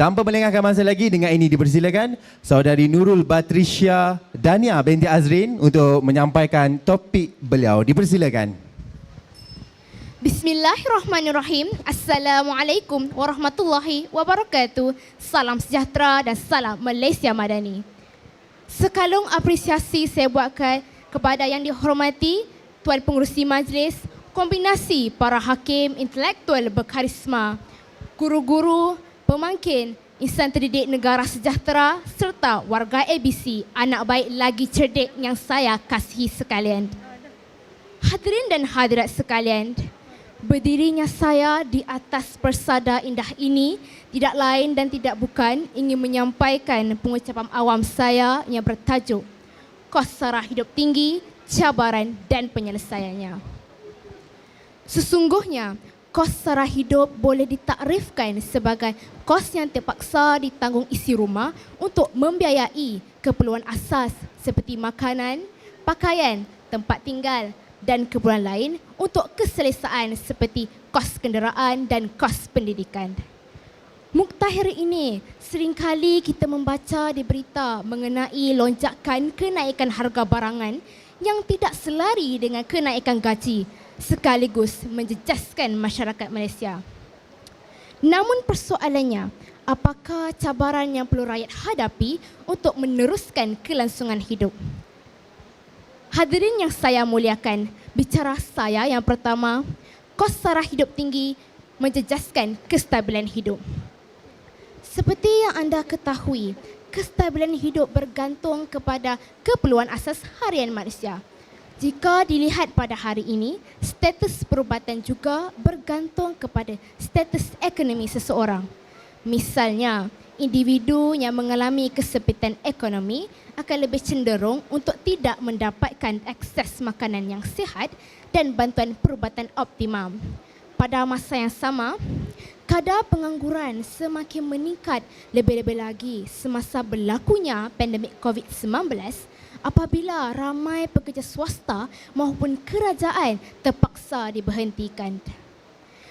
Tanpa melengahkan masa lagi, dengan ini dipersilakan Saudari Nurul Batrisya Dania binti Azrin untuk menyampaikan topik beliau. Dipersilakan. Bismillahirrahmanirrahim. Assalamualaikum warahmatullahi wabarakatuh. Salam sejahtera dan salam Malaysia Madani. Sekalung apresiasi saya buatkan kepada yang dihormati Tuan Pengerusi Majlis, kombinasi para hakim intelektual berkarisma, guru-guru, pemangkin, insan terdidik negara sejahtera serta warga ABC, anak baik lagi cerdik yang saya kasihi sekalian. Hadirin dan hadirat sekalian, berdirinya saya di atas persada indah ini tidak lain dan tidak bukan ingin menyampaikan pengucapan awam saya yang bertajuk Kos Sara Hidup Tinggi, Cabaran dan Penyelesaiannya. Sesungguhnya, kos sara hidup boleh ditakrifkan sebagai kos yang terpaksa ditanggung isi rumah untuk membiayai keperluan asas seperti makanan, pakaian, tempat tinggal dan keperluan lain untuk keselesaan seperti kos kenderaan dan kos pendidikan. Muktakhir ini seringkali kita membaca di berita mengenai lonjakan kenaikan harga barangan yang tidak selari dengan kenaikan gaji sekaligus menjejaskan masyarakat Malaysia. Namun persoalannya, apakah cabaran yang perlu rakyat hadapi untuk meneruskan kelangsungan hidup? Hadirin yang saya muliakan, bicara saya yang pertama, kos sara hidup tinggi menjejaskan kestabilan hidup. Seperti yang anda ketahui, kestabilan hidup bergantung kepada keperluan asas harian manusia. Jika dilihat pada hari ini, status perubatan juga bergantung kepada status ekonomi seseorang. Misalnya, individu yang mengalami kesempitan ekonomi akan lebih cenderung untuk tidak mendapatkan akses makanan yang sihat dan bantuan perubatan optimum. Pada masa yang sama, kadar pengangguran semakin meningkat lebih-lebih lagi semasa berlakunya pandemik COVID-19 apabila ramai pekerja swasta maupun kerajaan terpaksa diberhentikan.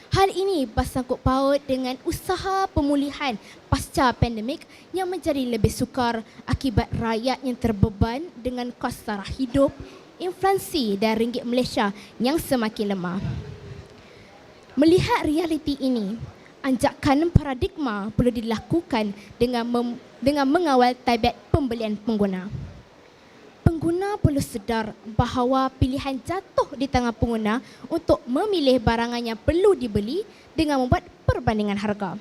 Hal ini bersangkut paut dengan usaha pemulihan pasca pandemik yang menjadi lebih sukar akibat rakyat yang terbeban dengan kos sara hidup, inflasi dan ringgit Malaysia yang semakin lemah. Melihat realiti ini, anjakan paradigma perlu dilakukan dengan mengawal tabiat pembelian pengguna. Pengguna perlu sedar bahawa pilihan jatuh di tangan pengguna untuk memilih barangan yang perlu dibeli dengan membuat perbandingan harga.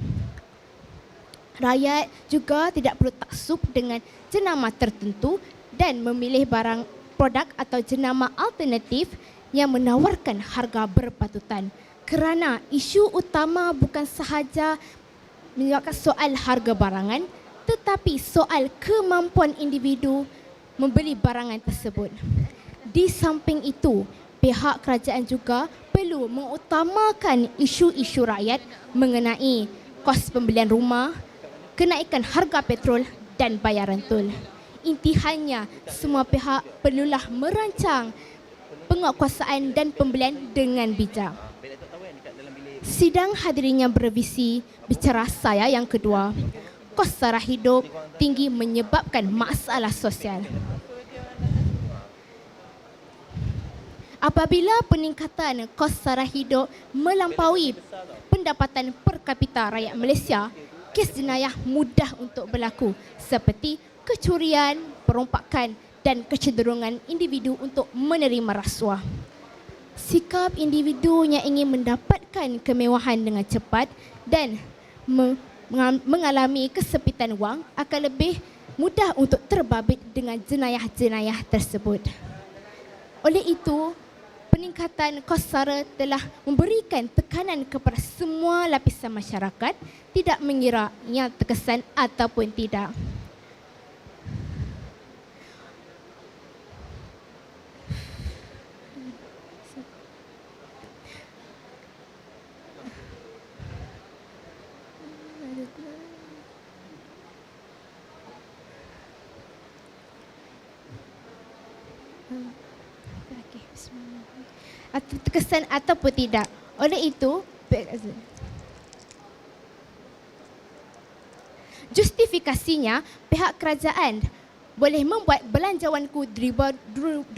Rakyat juga tidak perlu taksub dengan jenama tertentu dan memilih barang produk atau jenama alternatif yang menawarkan harga berpatutan, kerana isu utama bukan sahaja menyebabkan soal harga barangan tetapi soal kemampuan individu membeli barangan tersebut. Di samping itu, pihak kerajaan juga perlu mengutamakan isu-isu rakyat mengenai kos pembelian rumah, kenaikan harga petrol dan bayaran tol. Intihannya, semua pihak perlulah merancang penguatkuasaan dan pembelian dengan bijak. Sidang hadirin yang bervisi, bicara saya yang kedua, kos sara hidup tinggi menyebabkan masalah sosial. Apabila peningkatan kos sara hidup melampaui pendapatan per kapita rakyat Malaysia, kes jenayah mudah untuk berlaku seperti kecurian, perompakan dan kecenderungan individu untuk menerima rasuah. Sikap individu yang ingin mendapatkan kemewahan dengan cepat dan mengalami kesempitan wang akan lebih mudah untuk terbabit dengan jenayah-jenayah tersebut. Oleh itu, peningkatan kos sara telah memberikan tekanan kepada semua lapisan masyarakat, tidak mengira yang terkesan ataupun tidak. Terkesan ataupun tidak. Oleh itu, justifikasinya, pihak kerajaan boleh membuat Belanjawanku 2023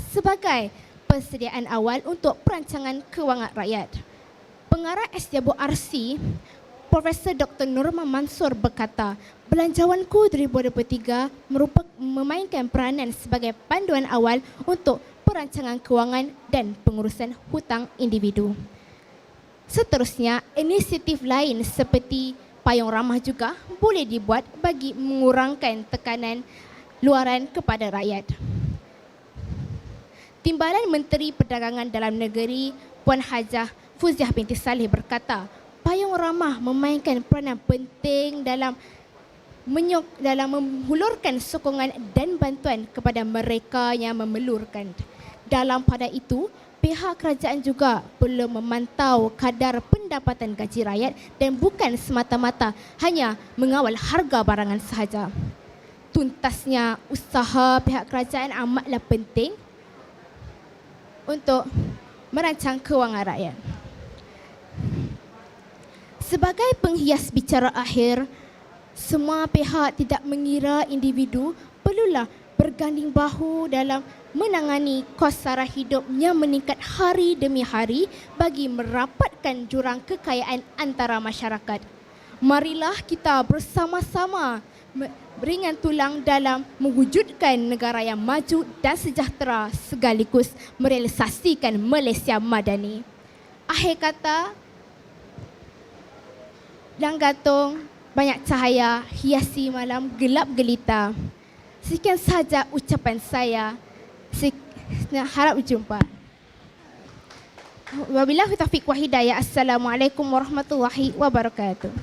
sebagai persediaan awal untuk perancangan kewangan rakyat. Pengarah SWRC, Profesor Dr. Norma Mansor berkata, Belanjawanku 2023 memainkan peranan sebagai panduan awal untuk perancangan kewangan dan pengurusan hutang individu. Seterusnya, inisiatif lain seperti payung ramah juga boleh dibuat bagi mengurangkan tekanan luaran kepada rakyat. Timbalan Menteri Perdagangan Dalam Negeri Puan Hajah Fuziah binti Saleh berkata, payung ramah memainkan peranan penting dalam menghulurkan sokongan dan bantuan kepada mereka yang memerlukan. Dalam pada itu, pihak kerajaan juga perlu memantau kadar pendapatan gaji rakyat dan bukan semata-mata hanya mengawal harga barangan sahaja. Tuntasnya usaha pihak kerajaan amatlah penting untuk merancang kewangan rakyat. Sebagai penghias bicara akhir, semua pihak tidak mengira individu perlulah berganding bahu dalam menangani kos sara hidup yang meningkat hari demi hari bagi merapatkan jurang kekayaan antara masyarakat. Marilah kita bersama-sama beringan tulang dalam mewujudkan negara yang maju dan sejahtera sekaligus merealisasikan Malaysia Madani. Akhir kata, dan gantung banyak cahaya hiasi malam gelap gelita. Sekian sahaja ucapan saya. Harap berjumpa. Wabillahi taufiq wa hidayah. Assalamualaikum warahmatullahi wabarakatuh.